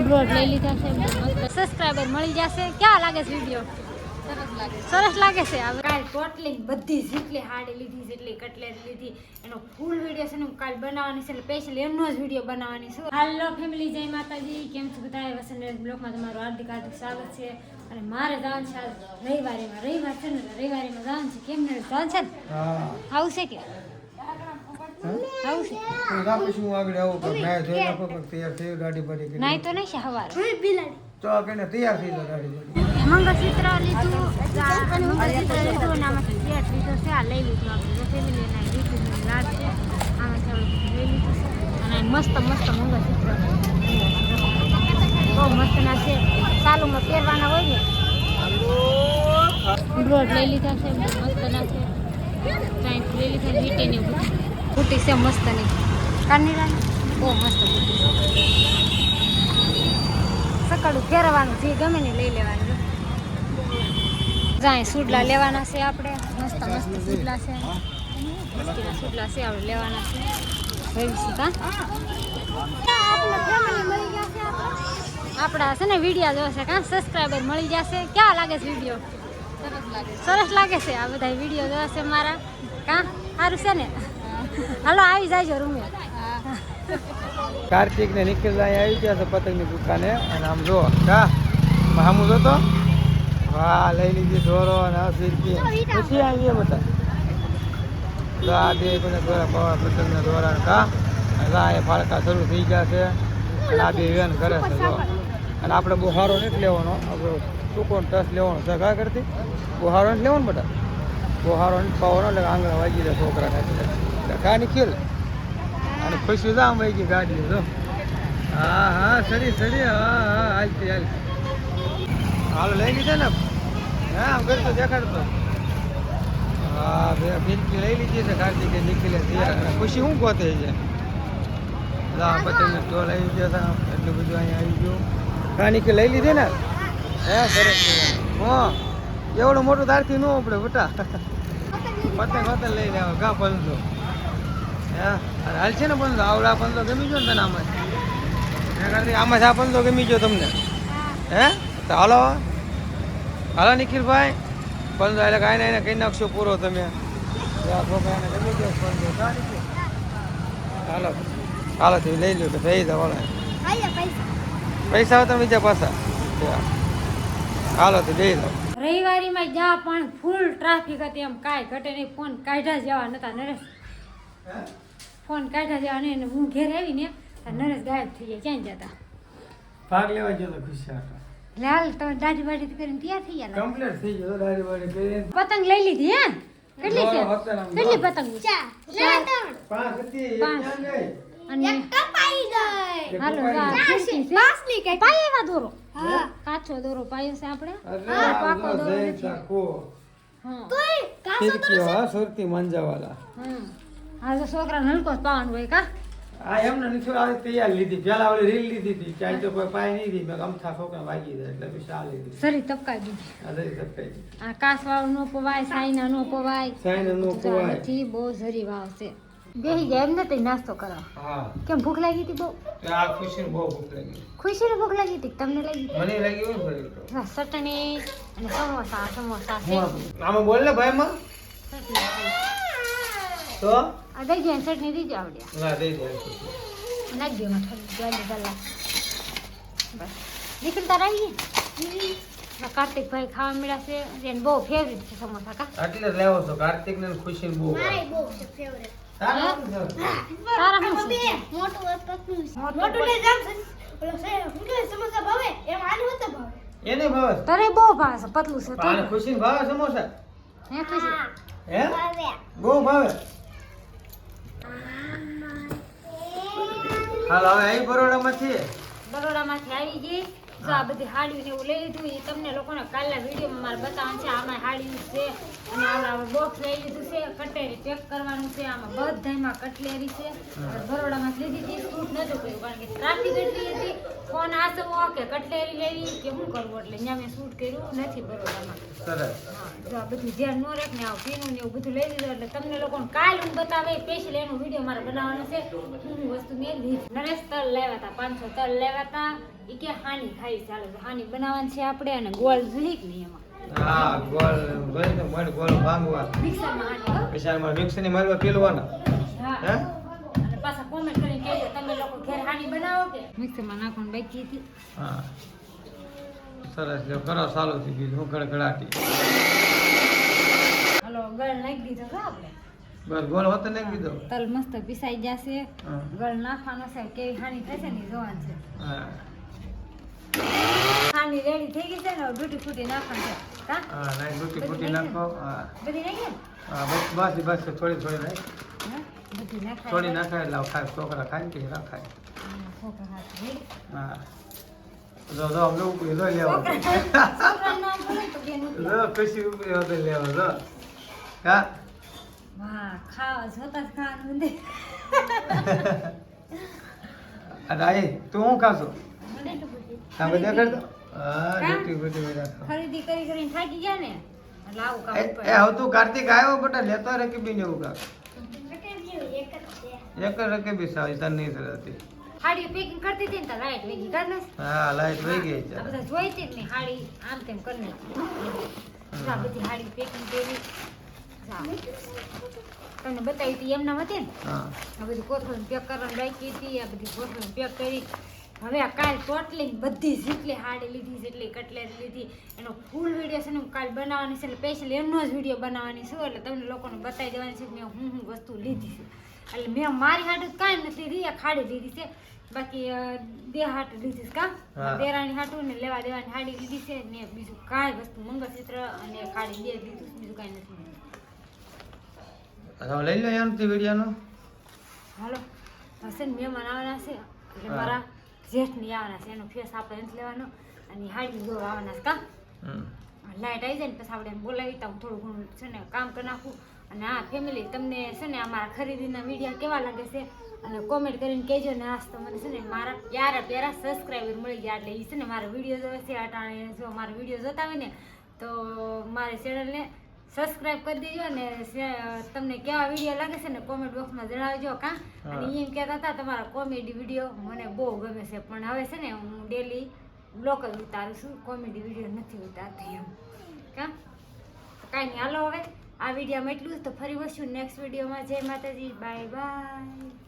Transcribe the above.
Broad લઈ લીધા છે સબસ્ક્રાઈબર મળી જશે. ક્યાં લાગે છે વિડીયો? સરસ લાગે છે. હવે કાલ ટોટલી બધી જેટલી હાડી લીધી જેટલી કટલેરી લીધી એનો ફૂલ વિડીયો છે ને હું કાલ બનાવવાની છે. એટલે સ્પેશિયલ એમનો જ વિડીયો બનાવવાની છું. હાલો ફેમિલી, જય માતાજી. કેમ છો બધા? વસંત બ્લોગમાં તમારું હાર્દિક સ્વાગત છે. અને મારે જવાનું છે રવિવાર છે ને રવિવારીમાં જવાનું છે. કેમ ને જવાનું છે ને આવશે કે નાઈ તો નહીં છે હવારે મંગળસૂત્ર લીધું આમાં સેટ લીધો છે. આ લઈ લીધું આપણે ફેમિલી લાડ છે આમાં લઈ લીધું છે. અને મસ્ત મંગળસૂત્ર બહુ મસ્ત ના છે. સાલુમાં પહેરવાના હોય ને બ્રોડ લઈ લીધા છે. મસ્ત ના છે. ટાઈમ લઈ લીધા વીટીની બુટી છે મસ્તની કાનીરાની બહુ મસ્ત બુટી છે. સકડું ફેરવાનું જે ગમે ને લઈ લેવાનું. જાય સુડલા લેવાના છે આપણે. મસ્ત સુડલા છે. સુડલા છે આપણે લેવાના છે. આપણા છે ને વિડીયો જોશે કાં સબસ્ક્રાઈબર મળી જશે. ક્યાં લાગે છે વિડીયો? સરસ લાગે છે. આ બધા વિડીયો જોશે મારા કાં સારું છે ને. હાલો આવી જાય રૂમે. કાર્તિક ને નિખિલ આવી ગયા છે પતંગની દુકાને. અને આમ જો સામું જોતો વાહ લઈ લીધી ઢોરો અને ફિરકી પછી આવીએ બધા આ બે બધા દોરા પવા પતંગના દોરા કા એ ફાળકા શરૂ થઈ ગયા છે. અને આ બે વેન કરે છે જો. અને આપણે બહુ સારો નથી લેવાનો, આપણે ટૂંકો ટચ લેવાનો છે. કા કરતી બહુ સારો નથી લેવાનો બધા, બહુ સારો નથી પાવાનો એટલે આંગળા વાગી જાય છોકરા ખાતી કા નિખિલ. અને ખુશી તો આમ વહી ગઈ ગાડી જો. હા સડી હા હાલતી હાલ લઈ લીધે ને હા આમ કરતો દેખાડતો. હા બે ફિરકી લઈ લીધી છે કાર્તિકે નિખિલે. ખુશી શું ગોતે છે પતંગને સ્ટોલ આવી ગયો હતા એટલું બધું અહીંયા આવી ગયું. કા નિખિલ લઈ લીધી ને હે સરસ. હા એવડું મોટું તારથી ન આપણે બટા પતંગ લઈને આવે કા પંજો હે હાલ છે ને પંજો આવડા પંજો ગમી ગયો ને તને આમાં આમાં આ પંજો ગમી ગયો તમને હે તો હાલો નિખિલભાઈ પંજો એટલે કાંઈ ને એને કહી નાખશો પૂરો તમે છોકરાને ગમી ગયો પંજો. હાલો તમે લઈ લો કે થઈ જાવ પૈસા તમે બીજા પાછા હાલો તો દઈ દો. રવિવારીમાં જા પણ ફૂલ ટ્રાફિક હતી. એમ કાંઈ ઘટે નહીં. ફોન કાઢ્યા જેવા નતા નરેશ. ફોન કાઢ્યા જેવા નહીં. હું ઘેર આવી ને નરેશ ગાયબ થઈ ગયા. ક્યાં જતા ભાગ લેવા ગયો તો ખુશી લાલ તો દાઢી બાઢી કરીને તૈયાર થઈ ગયા. કમ્પ્લીટ થઈ ગયો દાઢી બાઢી કરીને. પતંગ લઈ લીધી હે? કેટલી છે? કેટલી પતંગ? 5 હતી. અને હાલો પાય એવા દોરો કાચો દોરો પાયો છે આપણે. પાકો દોરો નથી. સુરતી મંજાવાલા હા તો છોકરા હલકો જ પાવાનું હોય કા. આ એમને નથી આવી તૈયાર લીધી. પેલા ઓલી રીલ લીધી હતી ચાઈ તો કોઈ પાય નહીં દી. મેં ગમથા છોકરા વાગી જાય એટલે પછી આ લીધી. સરી તપકાઈ દીધી. આ સરી તપકાઈ દીધી. આ કાસ વાળું નો પવાય, સાઈના નો પવાય. સાઈના નો પવાય. નથી બહુ સરી વાવ છે. બેહી જાય એમ નથી નાસ્તો કરો. હા કેમ ભૂખ લાગી હતી બહુ? આ ખુશીને બહુ ભૂખ લાગી. ખુશીને ભૂખ લાગી હતી? તમને લાગી? મને લાગી હોય ફરી તો. ચટણી અને સમોસા છે. આમાં બોલ ને ભાઈ માં તો આ દઈ દે ચટણી દીજો આવડ્યા. ના દઈ દે નાખ દે માં થોડી ગલા. બસ નિકલ તાર આવી ગઈ. કાર્તિકભાઈ ખાવા મળ્યા છે. એને બહુ ફેવરેટ છે સમોસા કા. એટલે લેવો છો કાર્તિક ને ખુશી બહુ ફેવરેટ. તારા મોટું લઈ જામ ઓલો છે મુકે સમોસા ભાવે એમ આનું હતો ભાવે. એને ભાવે તરે બહુ ભાવે છે પતલું છે તો. આને ખુશીને ભાવે સમોસા હે ખુશી હે બહુ ભાવે. હાલ હવે અહીં બરોડામાંથી આવી ગઈ. જો આ બધી હાડીઓ ને એવું લઈ લીધું. એ તમને લોકોને કાલના વિડીયોમાં મારે બતાવવાનું છે. આમાં હાડીઓ છે અને આપણે બોક્સ લઈ લીધું છે. કટલેરી પેક કરવાનું છે. આમાં બધામાં કટલેરી છે. બરોડામાં લીધી હતી. શૂટ નહોતું કર્યું કારણ કે ટ્રાફિક એટલી હતી ફોન આસવો કે કટલેરી લેવી કે શું કરવું એટલે ત્યાં મેં શૂટ કર્યું નથી બરોડામાં. સરસ. હા, જો આ બધું ધ્યાન ન રાખ ને આવું પીનું ને એવું બધું લઈ લીધું એટલે તમને લોકોને કાલ હું બતાવે સ્પેશિયલ એનો વિડીયો મારે બનાવવાનો છે. હું વસ્તુ મેં લીધી. નરેશ તલ લેવા હતા 500 તલ લેવા હતા. એ કે હાની ખાઈ ચાલો હાની બનાવવાની છે આપણે અને ગોળ ઝીક નહીં એમાં. હા ગોળ ગોળ મળ ગોળ ભાંગવા મિક્સરમાં હાની પૈસામાં મિક્સરની મારવા પીલવાના. હા હે અને પાછા કોમેન્ટ કરીને કહેજો તમે લોકો ઘેર હાની બનાવો કે મિક્સરમાં નાખવાનું બાકી હતી. હા સરસ લ્યો કરો ચાલુ થઈ ગયું હું ગળગળાટી. હાલો ગળ નાખી દીધો છે આપણે. બસ ગોળ હોતો ને કીધો. તલ મસ્ત પીસાઈ જશે. હા. ગળ નાખવાનો છે કેવી હાની થશે ને ઈ જોવાનું છે. હા હાની રેડી થઈ ગઈ છે ને ડૂટી ફૂટી નાખવાનું છે. કા હા નાઈ દૂધી ફૂટી નાખો. હા બધી નાખી ને હા બસ બસ થોડી થોડી નાખ. હા બધી નાખાય. થોડી નાખાય એટલે ખાય છોકરા ખાય કે ના ખાય. છોકરા હાથ રેડી. હા જો જો અમને ઉપરી જો લેવા છોકરા નામ બોલે તો બેન ઉઠી. જો ખુશી ઉપરી હોતે લેવા જો કા વાહ ખાવા જોતા જ ખાવાનું દે. અને આઈ તું હું ખાશો મને તો પૂછી. આ બધા કરતો હા કા? ડૂટી ફૂટી બધા ખરીદી કરી કરીને થાકી ગયા ને એટલે આવું કામ એ હવે તું કાર્તિક આવ્યો બટા લેતો રકીબી ને એવું કાક એક રકીબી સાવી તને નહીં થતી. હાડી પેકિંગ કરતી હતી ને તો લાઈટ વેગી કર ને હા લાઈટ વહી ગઈ છે. આ બધા જોઈતી જ નહીં હાડી આમ તેમ કરી આ બધી હાડી પેકિંગ કરી જા. તમને બતાવી હતી એમના હતી ને હા આ બધી કોથળી પેક કરવાની બાકી હતી આ બધી કોથળી પેક કરી હવે આ કાલ ટોટલી બધી જેટલી હાડી લીધી જેટલી કટલેરી લીધી એનો ફૂલ વિડીયો છે ને હું કાલ બનાવવાની છે એટલે સ્પેશિયલ એમનો જ વિડીયો બનાવવાની છું એટલે તમને લોકોને બતાવી દેવાની છે કે મેં હું વસ્તુ લીધી છે એટલે મેં મારી હાટું કાંઈ નથી લીધી આ ખાડી લીધી છે બાકી બે હાટું લીધી છે કા હા. દેરાણી હાટું ને લેવા દેવાની હાડી લીધી છે ને બીજું કાંઈ વસ્તુ મંગળસૂત્ર અને ખાડી બે લીધું બીજું કાંઈ નથી લીધું. હવે લઈ લો એમથી વિડીયોનો. હાલો હશે ને મહેમાન આવવાના છે એટલે હા. મારા જેઠની આવવાના છે એનો ફેસ આપણે નથી લેવાનો અને હાડી જોવા આવવાના છે કા લાઈટ આવી જાય ને પછી આપણે એમ બોલાવી તો હું થોડું ઘણું છે ને કામ કરી નાખું અને હા ફેમિલી તમને છે ને અમારા ખરીદીના વિડીયો કેવા લાગે છે અને કોમેન્ટ કરીને કહેજો ને આજ તો મને છે ને મારા પ્યારા સબસ્ક્રાઈબર મળી ગયા એટલે એ છે ને મારા વિડીયો જોવે છે અટાણે જો મારા વિડીયો જોતા હોય ને તો મારી ચેનલને સબસ્ક્રાઈબ કરી દેજો અને તમને કેવા વિડીયો લાગે છે ને કોમેન્ટ બોક્સમાં જણાવજો કા અને એમ કહેતા હતા તમારા કોમેડી વિડીયો મને બહુ ગમે છે પણ હવે છે ને હું ડેલી બ્લોગ જ ઉતારું છું કોમેડી વિડીયો નથી ઉતારતી એમ કા કાંઈ નહીં હાલો હવે આ વિડીયોમાં એટલું જ તો ફરી વળશું નેક્સ્ટ વિડીયોમાં જય માતાજી બાય બાય.